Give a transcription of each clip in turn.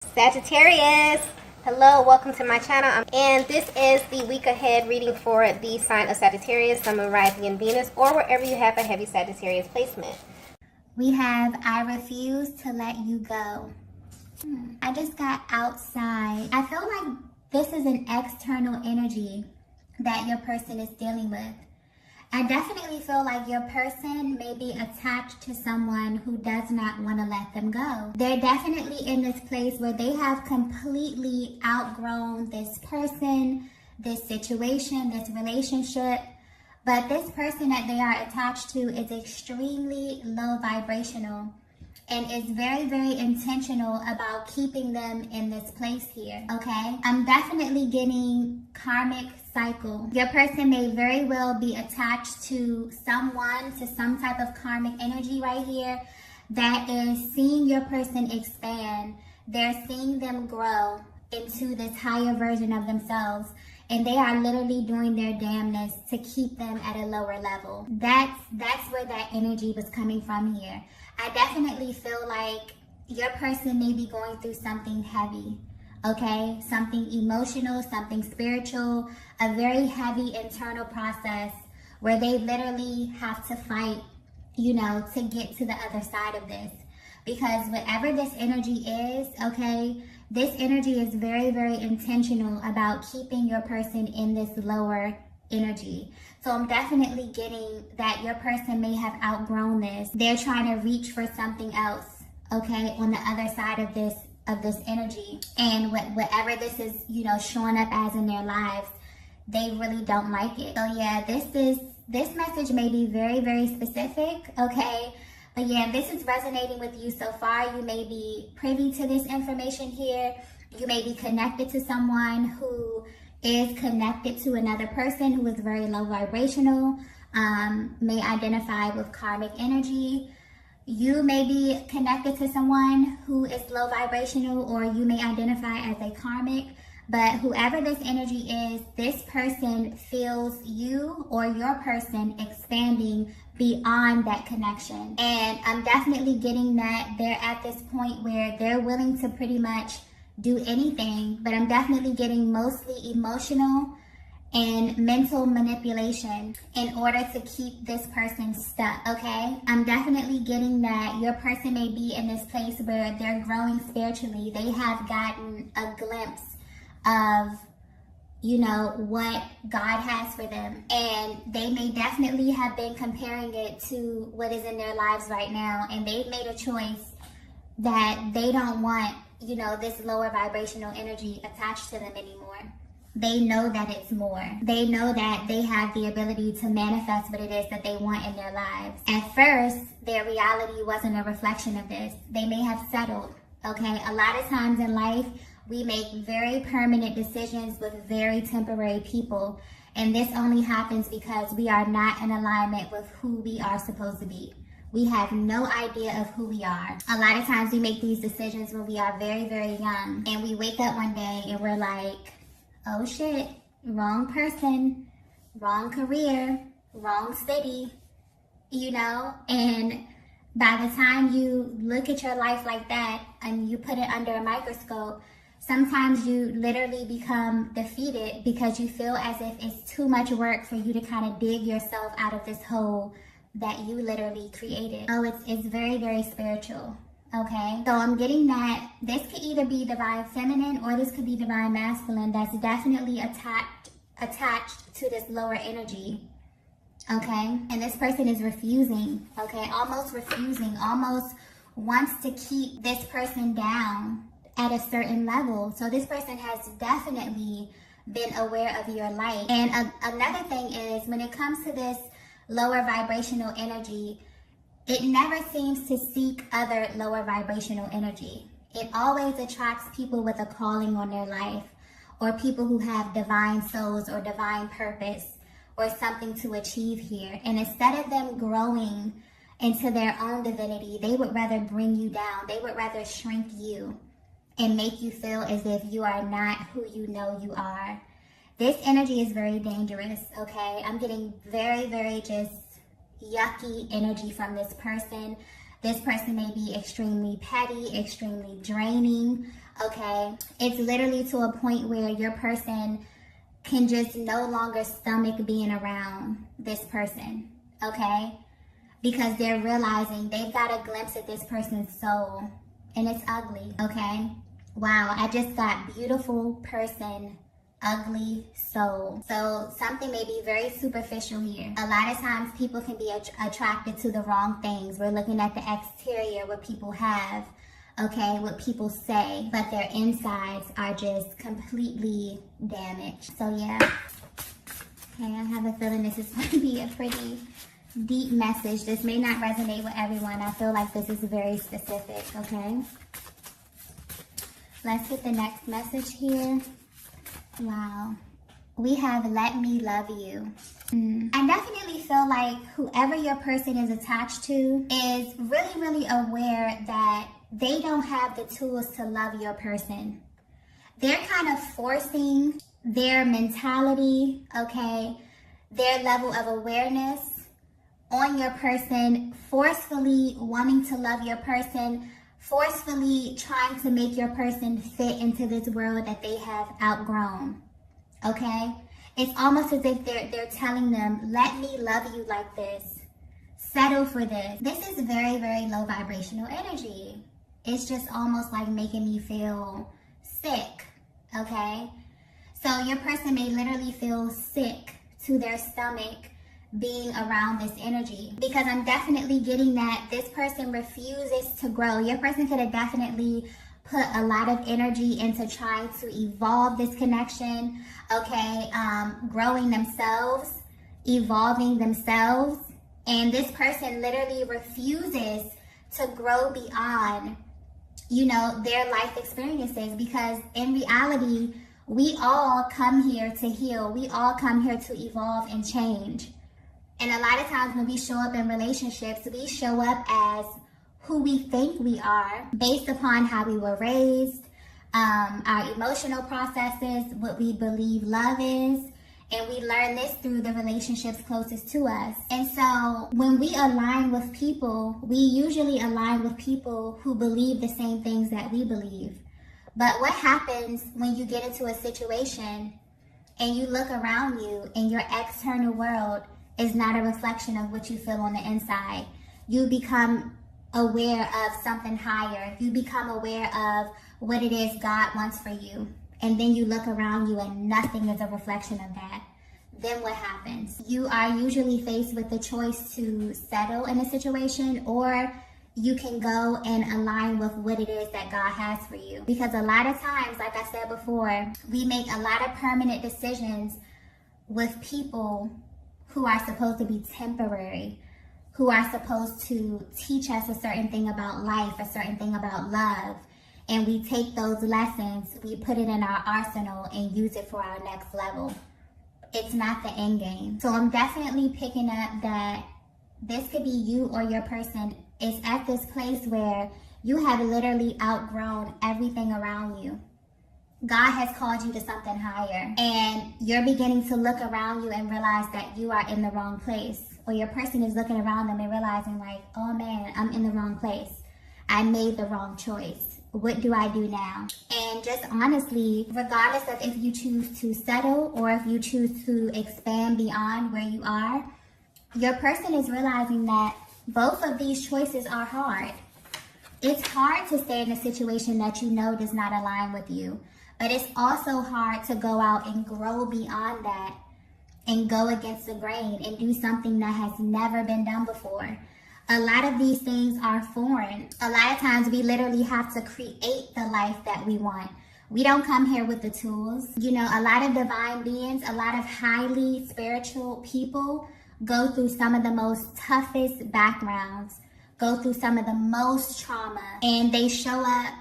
Sagittarius, hello, welcome to my channel, and this is the week ahead reading for the sign of Sagittarius, Sun, Moon, Rising, and Venus, or wherever you have a heavy Sagittarius placement. We have I refuse to let you go. I just got outside. I feel like this is an external energy that your person is dealing with. I definitely feel like your person may be attached to someone who does not want to let them go. They're definitely in this place where they have completely outgrown this person, this situation, this relationship. But this person that they are attached to is extremely low vibrational and is very, very intentional about keeping them in this place here, okay? I'm definitely getting karmic cycle. Your person may very well be attached to someone, to some type of karmic energy right here that is seeing your person expand. They're seeing them grow into this higher version of themselves, and they are literally doing their damnness to keep them at a lower level. That's where that energy was coming from here. I definitely feel like your person may be going through something heavy, okay? Something emotional, something spiritual, a very heavy internal process where they literally have to fight, to get to the other side of this. Because whatever this energy is, okay, this energy is very, very intentional about keeping your person in this lower energy. So I'm definitely getting that your person may have outgrown this. They're trying to reach for something else, okay, on the other side of this energy. And whatever this is, showing up as in their lives, they really don't like it. So yeah, this message may be very, very specific, okay? But yeah, this is resonating with you so far. You may be privy to this information here. You may be connected to someone who is connected to another person who is very low vibrational, may identify with karmic energy. You may be connected to someone who is low vibrational, or you may identify as a karmic. But whoever this energy is, this person feels you or your person expanding beyond that connection. And I'm definitely getting that they're at this point where they're willing to pretty much do anything, but I'm definitely getting mostly emotional and mental manipulation in order to keep this person stuck, okay? I'm definitely getting that your person may be in this place where they're growing spiritually. They have gotten a glimpse of what God has for them, and they may definitely have been comparing it to what is in their lives right now, and they've made a choice that they don't want this lower vibrational energy attached to them anymore. They know that it's more. They know that they have the ability to manifest what it is that they want in their lives. At first, their reality wasn't a reflection of this. They may have settled, okay? A lot of times in life, we make very permanent decisions with very temporary people. And this only happens because we are not in alignment with who we are supposed to be. We have no idea of who we are. A lot of times we make these decisions when we are very, very young. And we wake up one day and we're like, oh shit, wrong person, wrong career, wrong city, And by the time you look at your life like that and you put it under a microscope, sometimes you literally become defeated because you feel as if it's too much work for you to kind of dig yourself out of this hole that you literally created. Oh, it's very, very spiritual, okay? So I'm getting that this could either be divine feminine or this could be divine masculine that's definitely attached to this lower energy, okay? And this person is refusing, okay? Almost refusing, almost wants to keep this person down at a certain level. So this person has definitely been aware of your light. And another thing is, when it comes to this lower vibrational energy, it never seems to seek other lower vibrational energy. It always attracts people with a calling on their life, or people who have divine souls or divine purpose or something to achieve here. And instead of them growing into their own divinity, they would rather bring you down. They would rather shrink you and make you feel as if you are not who you know you are. This energy is very dangerous, okay? I'm getting very, very just yucky energy from this person. This person may be extremely petty, extremely draining, okay? It's literally to a point where your person can just no longer stomach being around this person, okay? Because they're realizing they've got a glimpse at this person's soul, and it's ugly, okay? Wow, I just got beautiful person, ugly soul. So something may be very superficial here. A lot of times people can be attracted to the wrong things. We're looking at the exterior, what people have, okay, what people say, but their insides are just completely damaged. So yeah, okay, I have a feeling this is going to be a pretty deep message. This may not resonate with everyone. I feel like this is very specific, okay? Let's get the next message here. Wow. We have let me love you. I definitely feel like whoever your person is attached to is really, really aware that they don't have the tools to love your person. They're kind of forcing their mentality, okay, their level of awareness on your person, forcefully wanting to love your person, forcefully trying to make your person fit into this world that they have outgrown, okay? It's almost as if they're telling them, let me love you like this. Settle for this. This is very, very low vibrational energy. It's just almost like making me feel sick, okay? So your person may literally feel sick to their stomach being around this energy, because I'm definitely getting that this person refuses to grow. Your person could have definitely put a lot of energy into trying to evolve this connection, okay, growing themselves, evolving themselves, and this person literally refuses to grow beyond, you know, their life experiences, because in reality, we all come here to heal. We all come here to evolve and change. And a lot of times when we show up in relationships, we show up as who we think we are based upon how we were raised, our emotional processes, what we believe love is, and we learn this through the relationships closest to us. And so when we align with people, we usually align with people who believe the same things that we believe. But what happens when you get into a situation and you look around you and your external world is not a reflection of what you feel on the inside? You become aware of something higher. You become aware of what it is God wants for you. And then you look around you and nothing is a reflection of that. Then what happens? You are usually faced with the choice to settle in a situation, or you can go and align with what it is that God has for you. Because a lot of times, like I said before, we make a lot of permanent decisions with people who are supposed to be temporary, who are supposed to teach us a certain thing about life, a certain thing about love. And we take those lessons, we put it in our arsenal and use it for our next level. It's not the end game. So I'm definitely picking up that this could be you or your person is at this place where you have literally outgrown everything around you. God has called you to something higher, and you're beginning to look around you and realize that you are in the wrong place. Or your person is looking around them and realizing like, oh man, I'm in the wrong place. I made the wrong choice. What do I do now? And just honestly, regardless of if you choose to settle or if you choose to expand beyond where you are, your person is realizing that both of these choices are hard. It's hard to stay in a situation that you know does not align with you. But it's also hard to go out and grow beyond that and go against the grain and do something that has never been done before. A lot of these things are foreign. A lot of times we literally have to create the life that we want. We don't come here with the tools. You know, a lot of divine beings, a lot of highly spiritual people go through some of the most toughest backgrounds, go through some of the most trauma, and they show up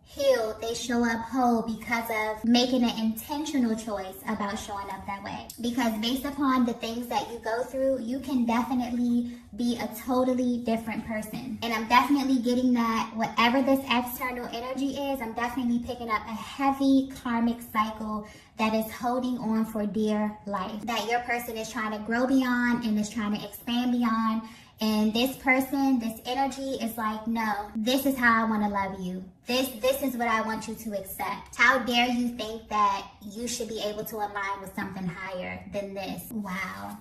healed, they show up whole because of making an intentional choice about showing up that way. Because based upon the things that you go through, you can definitely be a totally different person. And I'm definitely getting that whatever this external energy is, I'm definitely picking up a heavy karmic cycle that is holding on for dear life. That your person is trying to grow beyond and is trying to expand beyond. And this person, this energy is like, no, this is how I want to love you. This is what I want you to accept. How dare you think that you should be able to align with something higher than this? Wow.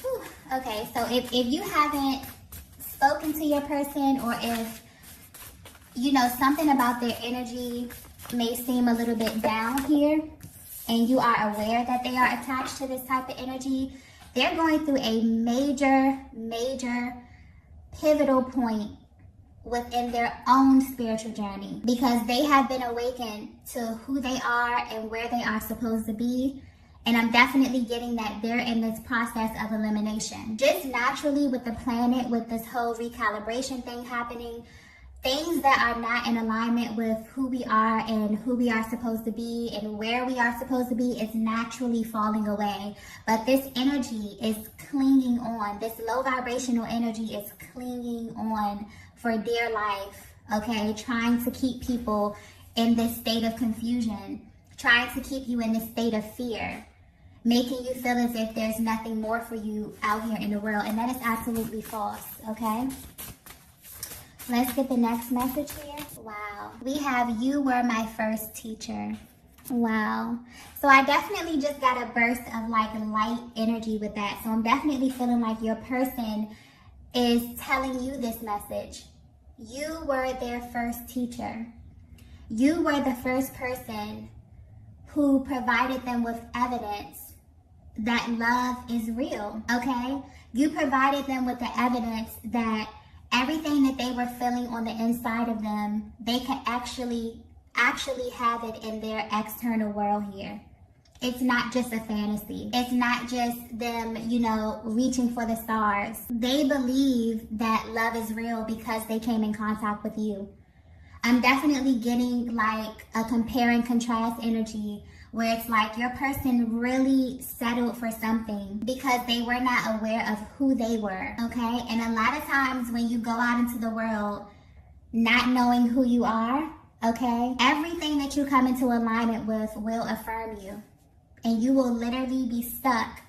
Whew. Okay, so if you haven't spoken to your person, or if, you know, something about their energy may seem a little bit down here, and you are aware that they are attached to this type of energy, they're going through a major pivotal point within their own spiritual journey, because they have been awakened to who they are and where they are supposed to be. And I'm definitely getting that they're in this process of elimination. Just naturally with the planet, with this whole recalibration thing happening, things that are not in alignment with who we are and who we are supposed to be and where we are supposed to be is naturally falling away. But this energy is clinging on. This low vibrational energy is clinging on for dear life, okay? Trying to keep people in this state of confusion, trying to keep you in this state of fear, making you feel as if there's nothing more for you out here in the world. And that is absolutely false, okay? Let's get the next message here. Wow. We have, you were my first teacher. Wow. So I definitely just got a burst of like light energy with that. So I'm definitely feeling like your person is telling you this message. You were their first teacher. You were the first person who provided them with evidence that love is real, okay? You provided them with the evidence that everything that they were feeling on the inside of them, they could actually have it in their external world here. It's not just a fantasy. It's not just them, you know, reaching for the stars. They believe that love is real because they came in contact with you. I'm definitely getting like a compare and contrast energy where it's like your person really settled for something because they were not aware of who they were, okay? And a lot of times when you go out into the world not knowing who you are, okay, everything that you come into alignment with will affirm you. And you will literally be stuck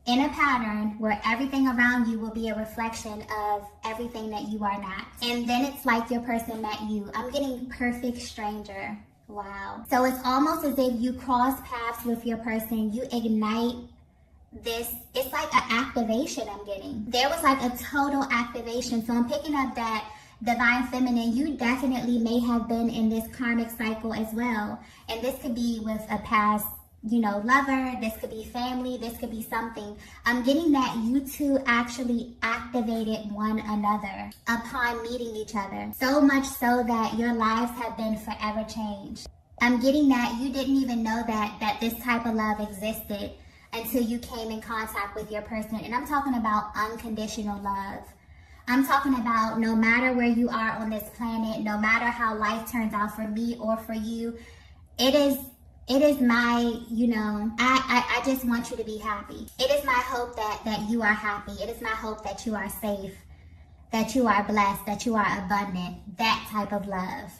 in a pattern where everything around you will be a reflection of everything that you are not. And then it's like your person met you. I'm getting perfect stranger. Wow. So it's almost as if you cross paths with your person. You ignite this. It's like an activation I'm getting. There was like a total activation. So I'm picking up that divine feminine, you definitely may have been in this karmic cycle as well. And this could be with a past, you know, lover, this could be family, this could be something. I'm getting that you two actually activated one another upon meeting each other. So much so that your lives have been forever changed. I'm getting that you didn't even know that this type of love existed until you came in contact with your person. And I'm talking about unconditional love. I'm talking about no matter where you are on this planet, no matter how life turns out for me or for you, it is my, you know, I just want you to be happy. It is my hope that you are happy. It is my hope that you are safe, that you are blessed, that you are abundant. That type of love.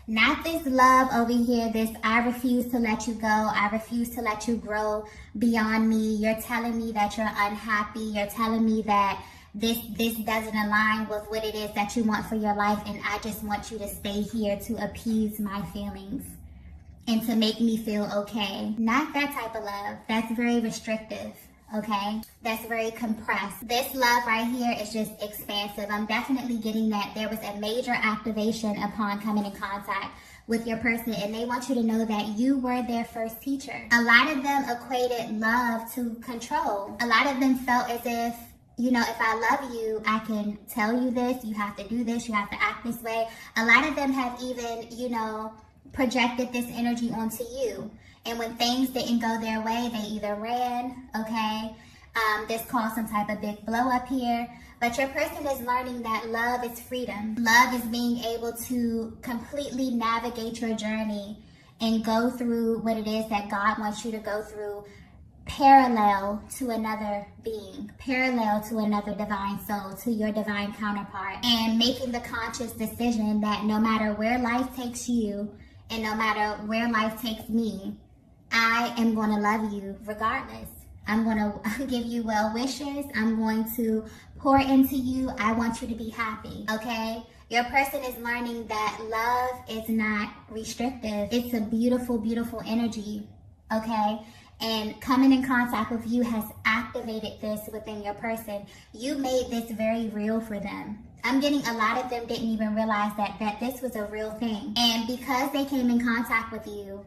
Not this love over here, this I refuse to let you go. I refuse to let you grow beyond me. You're telling me that you're unhappy. You're telling me that this doesn't align with what it is that you want for your life, and I just want you to stay here to appease my feelings and to make me feel okay. Not that type of love. That's very restrictive, okay? That's very compressed. This love right here is just expansive. I'm definitely getting that there was a major activation upon coming in contact with your person, and they want you to know that you were their first teacher. A lot of them equated love to control. A lot of them felt as if, you know, if I love you, I can tell you this, you have to do this, you have to act this way. A lot of them have even, you know, projected this energy onto you. And when things didn't go their way, they either ran, okay? This caused some type of big blow up here. But your person is learning that love is freedom. Love is being able to completely navigate your journey and go through what it is that God wants you to go through, parallel to another being, parallel to another divine soul, to your divine counterpart, and making the conscious decision that no matter where life takes you and no matter where life takes me, I am going to love you regardless. I'm going to give you well wishes. I'm going to pour into you. I want you to be happy, okay? Your person is learning that love is not restrictive. It's a beautiful, beautiful energy, okay? And coming in contact with you has activated this within your person. You made this very real for them. I'm getting a lot of them didn't even realize that this was a real thing. And because they came in contact with you,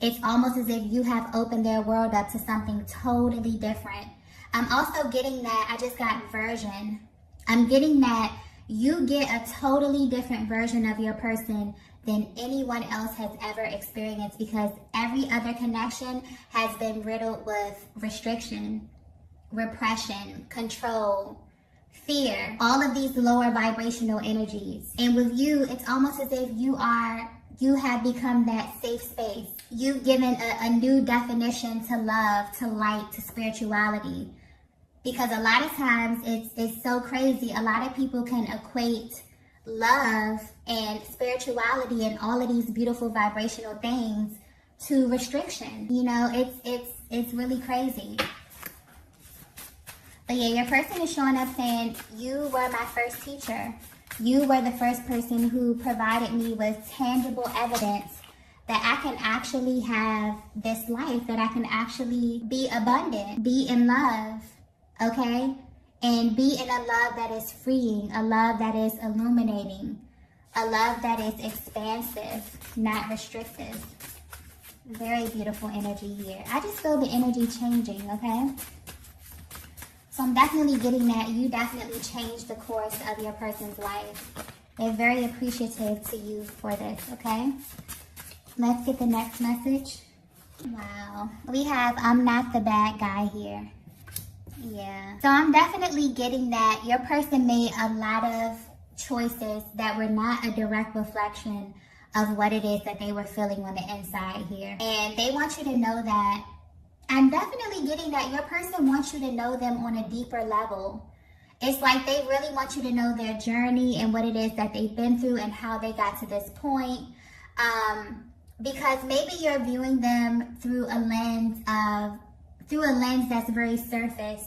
it's almost as if you have opened their world up to something totally different. I'm also getting that, I just got version. I'm getting that you get a totally different version of your person than anyone else has ever experienced, because every other connection has been riddled with restriction, repression, control, fear, all of these lower vibrational energies. And with you, it's almost as if you have become that safe space. You've given a new definition to love, to light, to spirituality. Because a lot of times it's so crazy. A lot of people can equate love and spirituality and all of these beautiful vibrational things to restriction. You know, it's really crazy. But yeah, your person is showing up saying, you were my first teacher. You were the first person who provided me with tangible evidence that I can actually have this life, that I can actually be abundant, be in love, okay? And be in a love that is freeing, a love that is illuminating, a love that is expansive, not restrictive. Very beautiful energy here. I just feel the energy changing, okay? So I'm definitely getting that you definitely changed the course of your person's life. They're very appreciative to you for this, okay? Let's get the next message. Wow. We have, I'm not the bad guy here. Yeah. So I'm definitely getting that your person made a lot of choices that were not a direct reflection of what it is that they were feeling on the inside here. And they want you to know that. I'm definitely getting that your person wants you to know them on a deeper level. It's like they really want you to know their journey and what it is that they've been through and how they got to this point. Because maybe you're viewing them through a lens that's very surface.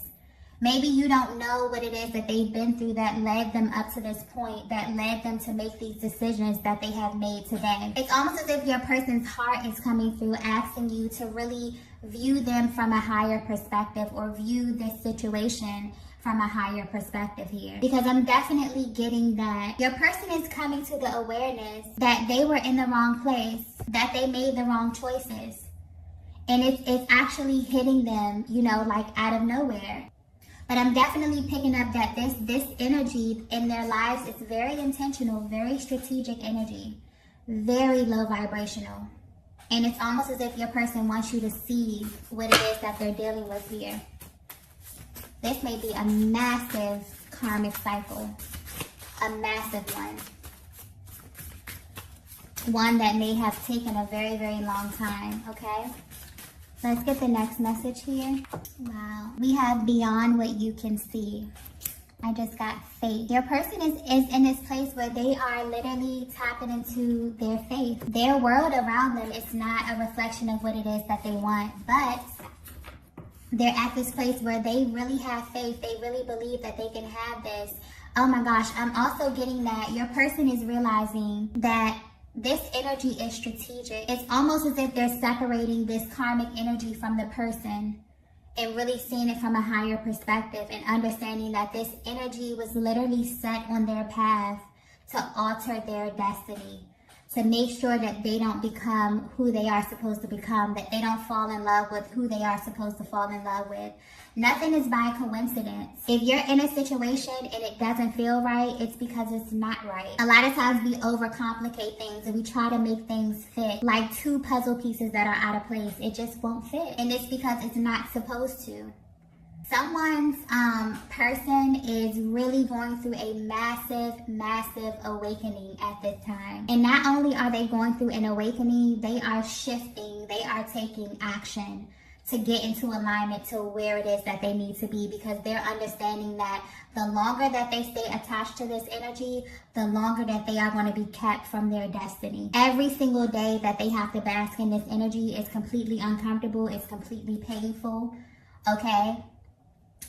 Maybe you don't know what it is that they've been through that led them up to this point, that led them to make these decisions that they have made today. It's almost as if your person's heart is coming through, asking you to really view them from a higher perspective, or view this situation from a higher perspective here. Because I'm definitely getting that your person is coming to the awareness that they were in the wrong place, that they made the wrong choices. And it's actually hitting them, you know, like out of nowhere. But I'm definitely picking up that this energy in their lives is very intentional, very strategic energy, very low vibrational. And it's almost as if your person wants you to see what it is that they're dealing with here. This may be a massive karmic cycle, a massive one. One that may have taken a very, very long time, okay? Let's get the next message here. Wow. We have beyond what you can see. I just got faith. Your person is in this place where they are literally tapping into their faith. Their world around them is not a reflection of what it is that they want, but they're at this place where they really have faith. They really believe that they can have this. Oh my gosh, I'm also getting that your person is realizing that this energy is strategic. It's almost as if they're separating this karmic energy from the person and really seeing it from a higher perspective and understanding that this energy was literally set on their path to alter their destiny, to make sure that they don't become who they are supposed to become, that they don't fall in love with who they are supposed to fall in love with. Nothing is by coincidence. If you're in a situation and it doesn't feel right, it's because it's not right. A lot of times we overcomplicate things and we try to make things fit like two puzzle pieces that are out of place. It just won't fit. And it's because it's not supposed to. Someone's person is really going through a massive, massive awakening at this time. And not only are they going through an awakening, they are shifting, they are taking action to get into alignment to where it is that they need to be, because they're understanding that the longer that they stay attached to this energy, the longer that they are going to be kept from their destiny. Every single day that they have to bask in this energy is completely uncomfortable, it's completely painful. okay?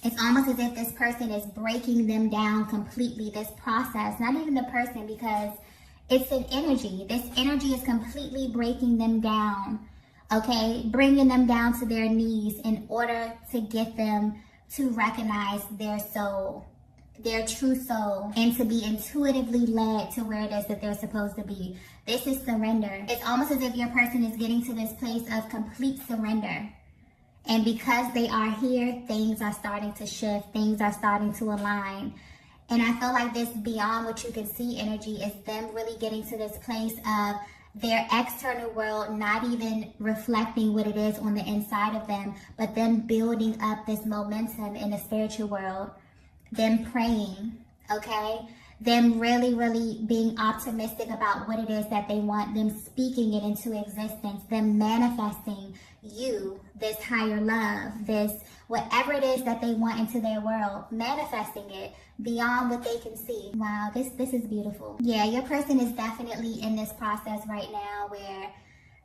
It's almost as if this person is breaking them down completely, this process. Not even the person, because it's an energy. This energy is completely breaking them down, okay? Bringing them down to their knees in order to get them to recognize their soul, their true soul, and to be intuitively led to where it is that they're supposed to be. This is surrender. It's almost as if your person is getting to this place of complete surrender. And because they are here, things are starting to shift. Things are starting to align. And I feel like this beyond what you can see energy is them really getting to this place of their external world not even reflecting what it is on the inside of them, but them building up this momentum in the spiritual world. Them praying, okay? Them really, really being optimistic about what it is that they want, them speaking it into existence, them manifesting you, this higher love, this whatever it is that they want into their world, manifesting it beyond what they can see. Wow, this is beautiful. Yeah, your person is definitely in this process right now where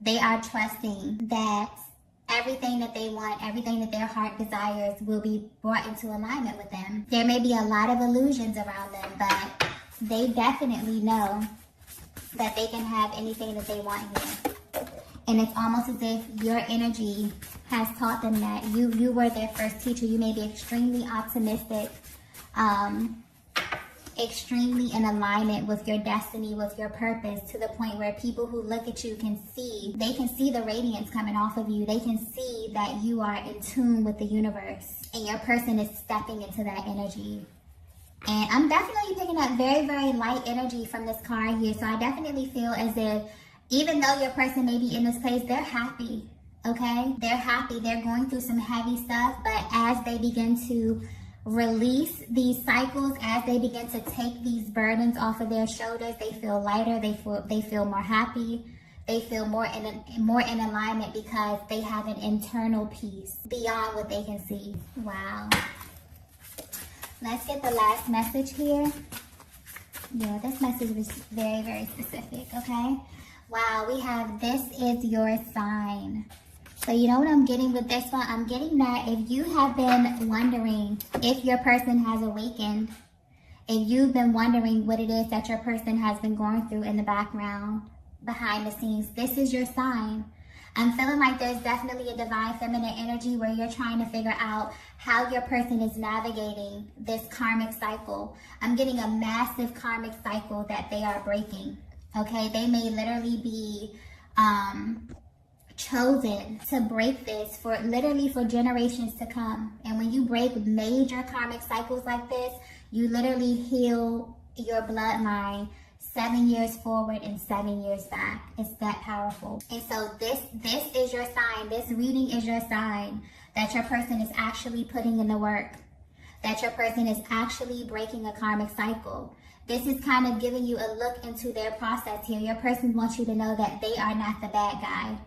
they are trusting that everything that they want, everything that their heart desires will be brought into alignment with them. There may be a lot of illusions around them, but they definitely know that they can have anything that they want here. And it's almost as if your energy has taught them that. You were their first teacher. You may be extremely optimistic, extremely in alignment with your destiny, with your purpose, to the point where people who look at you can see, they can see the radiance coming off of you. They can see that you are in tune with the universe, and your person is stepping into that energy. And I'm definitely picking up very, very light energy from this card here. So I definitely feel as if even though your person may be in this place, they're happy, okay? They're happy. They're going through some heavy stuff, but as they begin to release these cycles, as they begin to take these burdens off of their shoulders, they feel lighter, they feel more happy, they feel more in alignment because they have an internal peace beyond what they can see. Wow. Let's get the last message here. Yeah, this message was very, very specific, okay? Wow, we have, this is your sign. So you know what I'm getting with this one? I'm getting that if you have been wondering if your person has awakened, if you've been wondering what it is that your person has been going through in the background, behind the scenes, this is your sign. I'm feeling like there's definitely a divine feminine energy where you're trying to figure out how your person is navigating this karmic cycle. I'm getting a massive karmic cycle that they are breaking. Okay, they may literally be chosen to break this for generations to come. And when you break major karmic cycles like this, you literally heal your bloodline 7 years forward and 7 years back. It's that powerful. And so this is your sign. This reading is your sign that your person is actually putting in the work, that your person is actually breaking a karmic cycle. This is kind of giving you a look into their process here. Your person wants you to know that they are not the bad guy.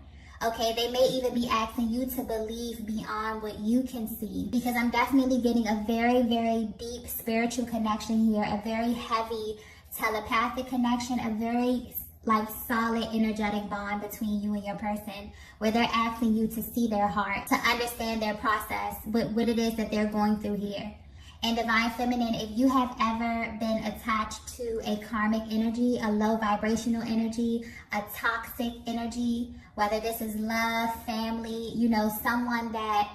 Okay, they may even be asking you to believe beyond what you can see, because I'm definitely getting a very, very deep spiritual connection here, a very heavy telepathic connection, a very solid energetic bond between you and your person, where they're asking you to see their heart, to understand their process, what it is that they're going through here. And Divine Feminine, if you have ever been attached to a karmic energy, a low vibrational energy, a toxic energy, whether this is love, family, you know, someone that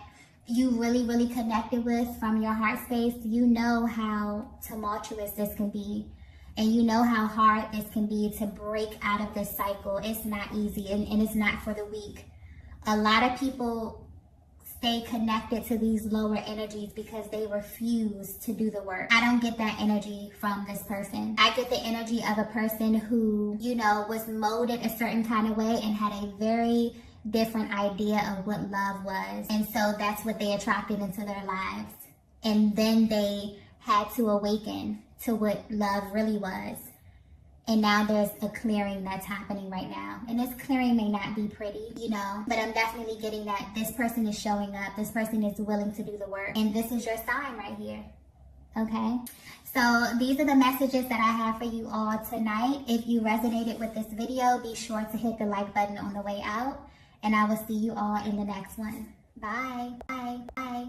you really, really connected with from your heart space, you know how tumultuous this can be. And you know how hard this can be to break out of this cycle. It's not easy, and it's not for the weak. A lot of people stay connected to these lower energies because they refuse to do the work. I don't get that energy from this person. I get the energy of a person who, you know, was molded a certain kind of way and had a very different idea of what love was. And so that's what they attracted into their lives. And then they had to awaken to what love really was. And now there's a clearing that's happening right now. And this clearing may not be pretty, you know, but I'm definitely getting that this person is showing up. This person is willing to do the work. And this is your sign right here. Okay? So these are the messages that I have for you all tonight. If you resonated with this video, be sure to hit the like button on the way out. And I will see you all in the next one. Bye. Bye. Bye.